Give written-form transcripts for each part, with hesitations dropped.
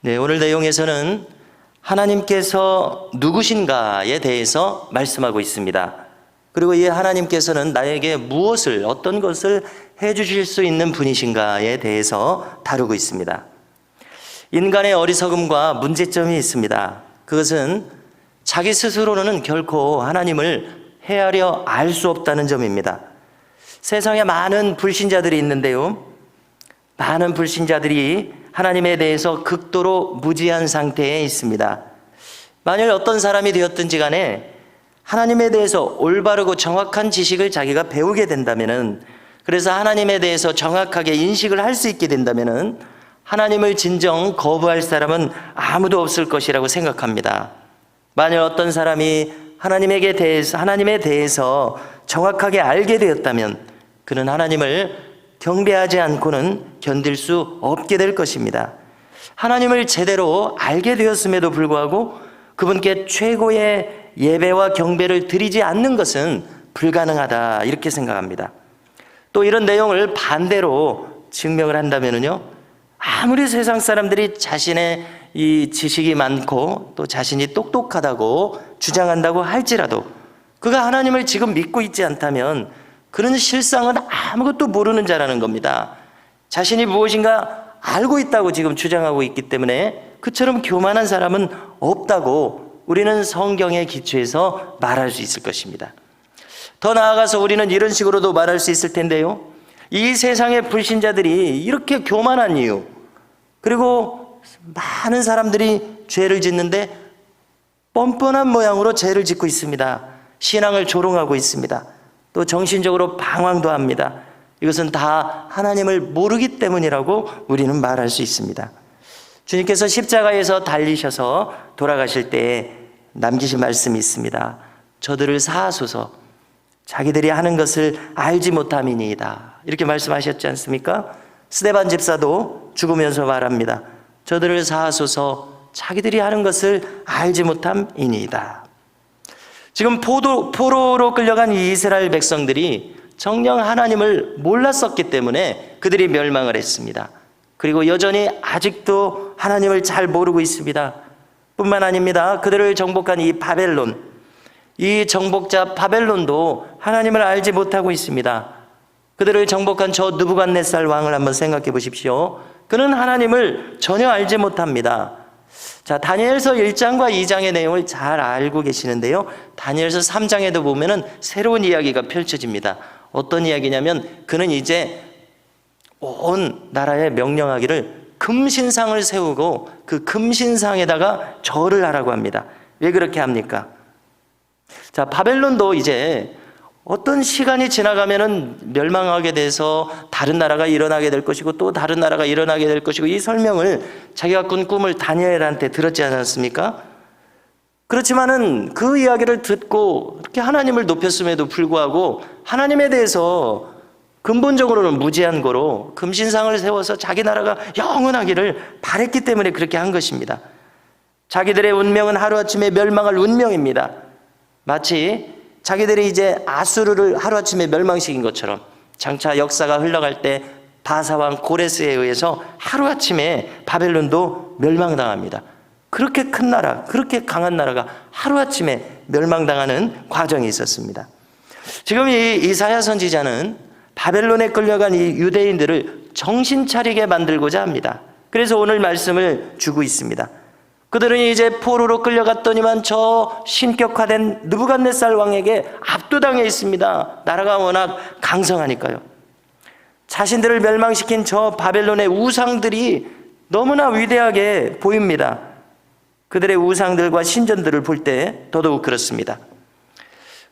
네, 오늘 내용에서는 하나님께서 누구신가에 대해서 말씀하고 있습니다. 그리고 이 하나님께서는 나에게 무엇을, 어떤 것을 해주실 수 있는 분이신가에 대해서 다루고 있습니다. 인간의 어리석음과 문제점이 있습니다. 그것은 자기 스스로는 결코 하나님을 헤아려 알 수 없다는 점입니다. 세상에 많은 불신자들이 있는데요, 많은 불신자들이 하나님에 대해서 극도로 무지한 상태에 있습니다. 만일 어떤 사람이 되었든지 간에 하나님에 대해서 올바르고 정확한 지식을 자기가 배우게 된다면은, 그래서 하나님에 대해서 정확하게 인식을 할 수 있게 된다면은 하나님을 진정 거부할 사람은 아무도 없을 것이라고 생각합니다. 만일 어떤 사람이 하나님에 대해서 정확하게 알게 되었다면 그는 하나님을 경배하지 않고는 견딜 수 없게 될 것입니다. 하나님을 제대로 알게 되었음에도 불구하고 그분께 최고의 예배와 경배를 드리지 않는 것은 불가능하다, 이렇게 생각합니다. 또 이런 내용을 반대로 증명을 한다면요, 아무리 세상 사람들이 자신의 이 지식이 많고 또 자신이 똑똑하다고 주장한다고 할지라도 그가 하나님을 지금 믿고 있지 않다면 그는 실상은 아무것도 모르는 자라는 겁니다. 자신이 무엇인가 알고 있다고 지금 주장하고 있기 때문에 그처럼 교만한 사람은 없다고 우리는 성경에 기초해서 말할 수 있을 것입니다. 더 나아가서 우리는 이런 식으로도 말할 수 있을 텐데요, 이 세상의 불신자들이 이렇게 교만한 이유, 그리고 많은 사람들이 죄를 짓는데 뻔뻔한 모양으로 죄를 짓고 있습니다. 신앙을 조롱하고 있습니다. 또 정신적으로 방황도 합니다. 이것은 다 하나님을 모르기 때문이라고 우리는 말할 수 있습니다. 주님께서 십자가에서 달리셔서 돌아가실 때 남기신 말씀이 있습니다. 저들을 사하소서, 자기들이 하는 것을 알지 못함이니이다, 이렇게 말씀하셨지 않습니까? 스데반 집사도 죽으면서 말합니다. 저들을 사하소서, 자기들이 하는 것을 알지 못함이니이다. 지금 포로로 끌려간 이 이스라엘 백성들이 정녕 하나님을 몰랐었기 때문에 그들이 멸망을 했습니다. 그리고 여전히 아직도 하나님을 잘 모르고 있습니다. 뿐만 아닙니다. 그들을 정복한 이 바벨론, 이 정복자 바벨론도 하나님을 알지 못하고 있습니다. 그들을 정복한 저 느부갓네살 왕을 한번 생각해 보십시오. 그는 하나님을 전혀 알지 못합니다. 자, 다니엘서 1장과 2장의 내용을 잘 알고 계시는데요, 다니엘서 3장에도 보면은 새로운 이야기가 펼쳐집니다. 어떤 이야기냐면 그는 이제 온 나라에 명령하기를 금신상을 세우고 그 금신상에다가 절을 하라고 합니다. 왜 그렇게 합니까? 자, 바벨론도 이제 어떤 시간이 지나가면은 멸망하게 돼서 다른 나라가 일어나게 될 것이고 또 다른 나라가 일어나게 될 것이고, 이 설명을 자기가 꾼 꿈을 다니엘한테 들었지 않았습니까? 그렇지만은 그 이야기를 듣고 그렇게 하나님을 높였음에도 불구하고 하나님에 대해서 근본적으로는 무지한 거로 금신상을 세워서 자기 나라가 영원하기를 바랬기 때문에 그렇게 한 것입니다. 자기들의 운명은 하루아침에 멸망할 운명입니다. 마치 자기들이 이제 아수르를 하루아침에 멸망시킨 것처럼 장차 역사가 흘러갈 때 바사왕 고레스에 의해서 하루아침에 바벨론도 멸망당합니다. 그렇게 큰 나라, 그렇게 강한 나라가 하루아침에 멸망당하는 과정이 있었습니다. 지금 이 이사야 선지자는 바벨론에 끌려간 이 유대인들을 정신 차리게 만들고자 합니다. 그래서 오늘 말씀을 주고 있습니다. 그들은 이제 포로로 끌려갔더니만 저 신격화된 느부갓네살 왕에게 압도당해 있습니다. 나라가 워낙 강성하니까요. 자신들을 멸망시킨 저 바벨론의 우상들이 너무나 위대하게 보입니다. 그들의 우상들과 신전들을 볼 때 더더욱 그렇습니다.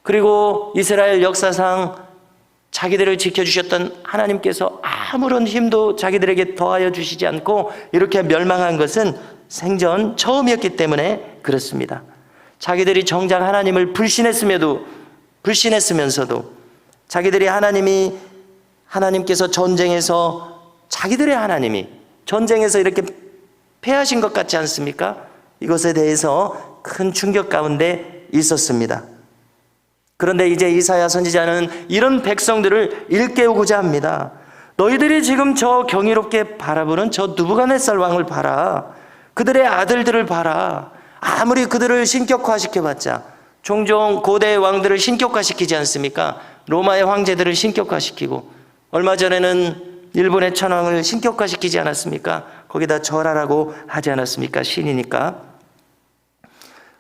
그리고 이스라엘 역사상 자기들을 지켜주셨던 하나님께서 아무런 힘도 자기들에게 더하여 주시지 않고 이렇게 멸망한 것은 생전 처음이었기 때문에 그렇습니다. 자기들이 정작 하나님을 불신했으면서도 자기들이 하나님께서 전쟁에서 자기들의 하나님이 전쟁에서 이렇게 패하신 것 같지 않습니까? 이것에 대해서 큰 충격 가운데 있었습니다. 그런데 이제 이사야 선지자는 이런 백성들을 일깨우고자 합니다. 너희들이 지금 저 경이롭게 바라보는 저 느부갓네살 왕을 봐라. 그들의 아들들을 봐라. 아무리 그들을 신격화시켜봤자 종종 고대의 왕들을 신격화시키지 않습니까? 로마의 황제들을 신격화시키고 얼마 전에는 일본의 천황을 신격화시키지 않았습니까? 거기다 절하라고 하지 않았습니까? 신이니까.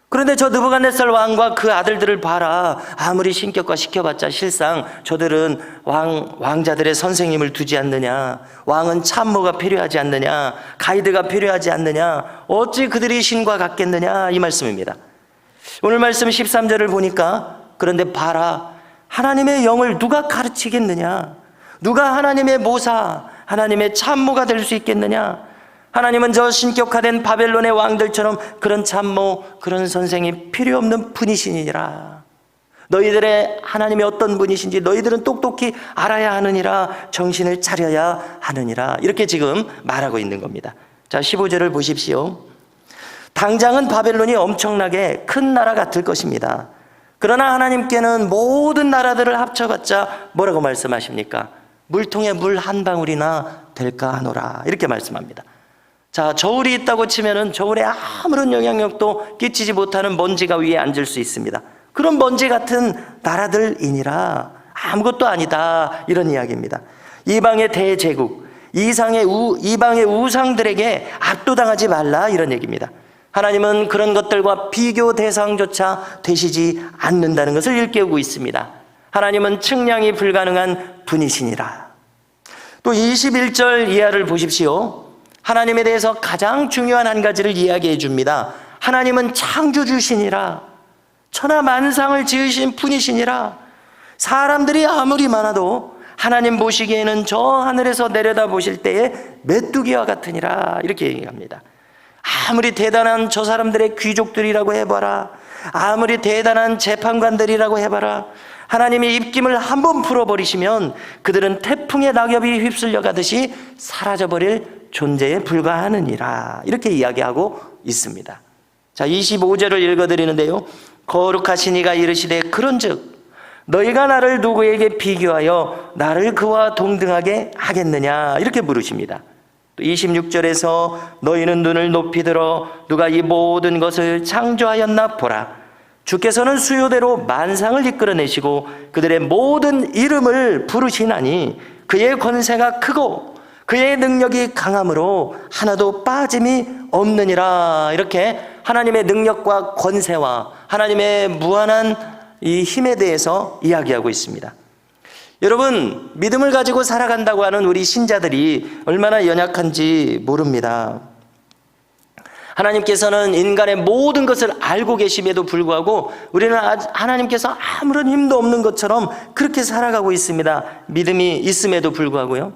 그런데 저 느부갓네살 왕과 그 아들들을 봐라. 아무리 신격화 시켜봤자 실상 저들은 왕자들의 선생님을 두지 않느냐. 왕은 참모가 필요하지 않느냐. 가이드가 필요하지 않느냐. 어찌 그들이 신과 같겠느냐. 이 말씀입니다. 오늘 말씀 13절을 보니까 그런데 봐라. 하나님의 영을 누가 가르치겠느냐. 누가 하나님의 모사, 하나님의 참모가 될 수 있겠느냐. 하나님은 저 신격화된 바벨론의 왕들처럼 그런 참모, 그런 선생이 필요 없는 분이시니라. 너희들의 하나님이 어떤 분이신지 너희들은 똑똑히 알아야 하느니라. 정신을 차려야 하느니라. 이렇게 지금 말하고 있는 겁니다. 자, 15절을 보십시오. 당장은 바벨론이 엄청나게 큰 나라 같을 것입니다. 그러나 하나님께는 모든 나라들을 합쳐봤자 뭐라고 말씀하십니까? 물통에 물 한 방울이나 될까 하노라. 이렇게 말씀합니다. 자, 저울이 있다고 치면은 저울에 아무런 영향력도 끼치지 못하는 먼지가 위에 앉을 수 있습니다. 그런 먼지 같은 나라들이니라. 아무것도 아니다. 이런 이야기입니다. 이방의 대제국, 이방의 우상들에게 압도당하지 말라. 이런 얘기입니다. 하나님은 그런 것들과 비교 대상조차 되시지 않는다는 것을 일깨우고 있습니다. 하나님은 측량이 불가능한 분이시니라. 또 21절 이하를 보십시오. 하나님에 대해서 가장 중요한 한 가지를 이야기해 줍니다. 하나님은 창조주시니라. 천하 만상을 지으신 분이시니라. 사람들이 아무리 많아도 하나님 보시기에는 저 하늘에서 내려다 보실 때에 메뚜기와 같으니라. 이렇게 얘기합니다. 아무리 대단한 저 사람들의 귀족들이라고 해봐라. 아무리 대단한 재판관들이라고 해봐라. 하나님이 입김을 한번 풀어버리시면 그들은 태풍의 낙엽이 휩쓸려 가듯이 사라져버릴 존재에 불과하느니라. 이렇게 이야기하고 있습니다. 자, 25절을 읽어드리는데요. 거룩하신 이가 이르시되 그런즉 너희가 나를 누구에게 비교하여 나를 그와 동등하게 하겠느냐. 이렇게 물으십니다. 또 26절에서 너희는 눈을 높이 들어 누가 이 모든 것을 창조하였나 보라. 주께서는 수요대로 만상을 이끌어내시고 그들의 모든 이름을 부르시나니 그의 권세가 크고 그의 능력이 강함으로 하나도 빠짐이 없느니라. 이렇게 하나님의 능력과 권세와 하나님의 무한한 이 힘에 대해서 이야기하고 있습니다. 여러분, 믿음을 가지고 살아간다고 하는 우리 신자들이 얼마나 연약한지 모릅니다. 하나님께서는 인간의 모든 것을 알고 계심에도 불구하고 우리는 하나님께서 아무런 힘도 없는 것처럼 그렇게 살아가고 있습니다. 믿음이 있음에도 불구하고요.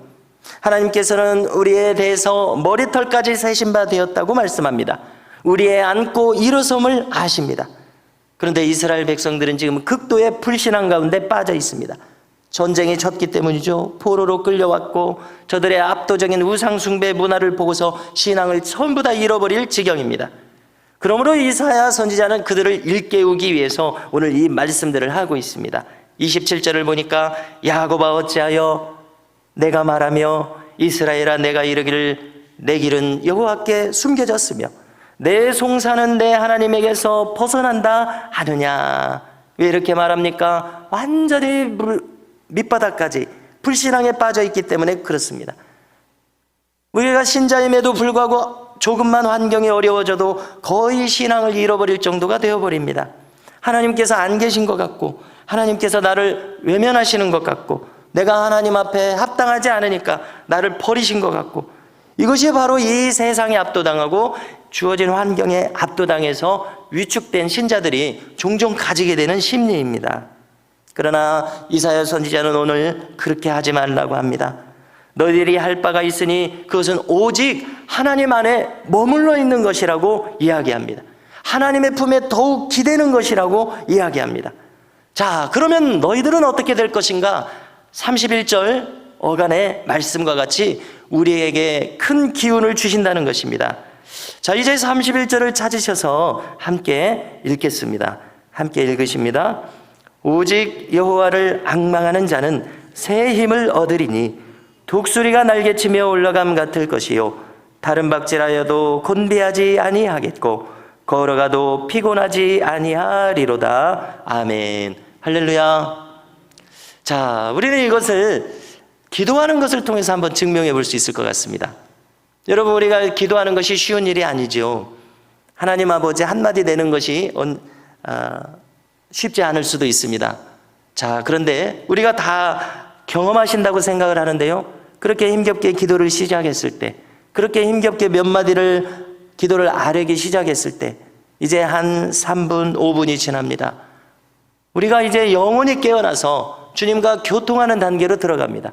하나님께서는 우리에 대해서 머리털까지 세신 바 되었다고 말씀합니다. 우리의 안고 일어섬을 아십니다. 그런데 이스라엘 백성들은 지금 극도의 불신앙 가운데 빠져 있습니다. 전쟁이 졌기 때문이죠. 포로로 끌려왔고 저들의 압도적인 우상숭배 문화를 보고서 신앙을 전부 다 잃어버릴 지경입니다. 그러므로 이사야 선지자는 그들을 일깨우기 위해서 오늘 이 말씀들을 하고 있습니다. 27절을 보니까 야곱아 어찌하여 내가 말하며 이스라엘아 내가 이르기를 내 길은 여호와께 숨겨졌으며 내 송사는 내 하나님에게서 벗어난다 하느냐. 왜 이렇게 말합니까? 완전히 밑바닥까지 불신앙에 빠져 있기 때문에 그렇습니다. 우리가 신자임에도 불구하고 조금만 환경이 어려워져도 거의 신앙을 잃어버릴 정도가 되어버립니다. 하나님께서 안 계신 것 같고 하나님께서 나를 외면하시는 것 같고 내가 하나님 앞에 합당하지 않으니까 나를 버리신 것 같고 이것이 바로 이 세상에 압도당하고 주어진 환경에 압도당해서 위축된 신자들이 종종 가지게 되는 심리입니다. 그러나 이사야 선지자는 오늘 그렇게 하지 말라고 합니다. 너희들이 할 바가 있으니 그것은 오직 하나님 안에 머물러 있는 것이라고 이야기합니다. 하나님의 품에 더욱 기대는 것이라고 이야기합니다. 자, 그러면 너희들은 어떻게 될 것인가? 31절 어간의 말씀과 같이 우리에게 큰 기운을 주신다는 것입니다. 자, 이제 31절을 찾으셔서 함께 읽겠습니다. 함께 읽으십니다. 오직 여호와를 앙망하는 자는 새 힘을 얻으리니 독수리가 날개치며 올라감 같을 것이요 다른 박질하여도 곤비하지 아니하겠고 걸어가도 피곤하지 아니하리로다. 아멘. 할렐루야. 자, 우리는 이것을 기도하는 것을 통해서 한번 증명해 볼 수 있을 것 같습니다. 여러분, 우리가 기도하는 것이 쉬운 일이 아니죠. 하나님 아버지 한마디 내는 것이 쉽지 않을 수도 있습니다. 자, 그런데 우리가 다 경험하신다고 생각을 하는데요, 그렇게 힘겹게 기도를 시작했을 때, 그렇게 힘겹게 몇 마디를 기도를 아뢰기 시작했을 때 이제 한 3분, 5분이 지납니다. 우리가 이제 영혼이 깨어나서 주님과 교통하는 단계로 들어갑니다.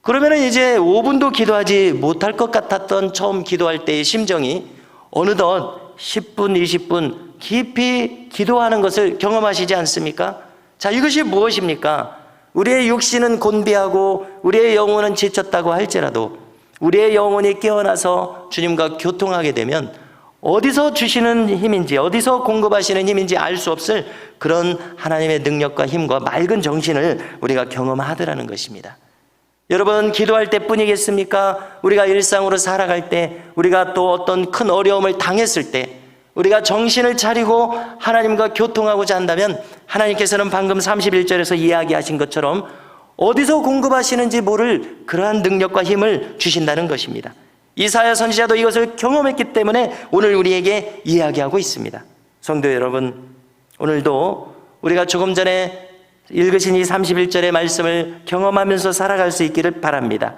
그러면 이제 5분도 기도하지 못할 것 같았던 처음 기도할 때의 심정이 어느덧 10분, 20분 깊이 기도하는 것을 경험하시지 않습니까? 자, 이것이 무엇입니까? 우리의 육신은 곤비하고 우리의 영혼은 지쳤다고 할지라도 우리의 영혼이 깨어나서 주님과 교통하게 되면 어디서 주시는 힘인지, 어디서 공급하시는 힘인지 알 수 없을 그런 하나님의 능력과 힘과 맑은 정신을 우리가 경험하더라는 것입니다. 여러분, 기도할 때뿐이겠습니까? 우리가 일상으로 살아갈 때, 우리가 또 어떤 큰 어려움을 당했을 때 우리가 정신을 차리고 하나님과 교통하고자 한다면 하나님께서는 방금 31절에서 이야기하신 것처럼 어디서 공급하시는지 모를 그러한 능력과 힘을 주신다는 것입니다. 이사야 선지자도 이것을 경험했기 때문에 오늘 우리에게 이야기하고 있습니다. 성도 여러분, 오늘도 우리가 조금 전에 읽으신 이 31절의 말씀을 경험하면서 살아갈 수 있기를 바랍니다.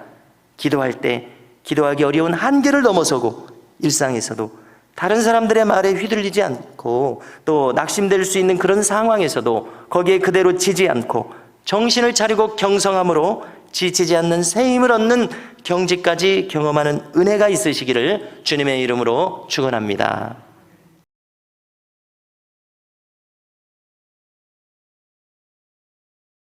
기도할 때 기도하기 어려운 한계를 넘어서고 일상에서도 다른 사람들의 말에 휘둘리지 않고 또 낙심될 수 있는 그런 상황에서도 거기에 그대로 지지 않고 정신을 차리고 경성함으로 지치지 않는 새 힘을 얻는 경지까지 경험하는 은혜가 있으시기를 주님의 이름으로 축원합니다.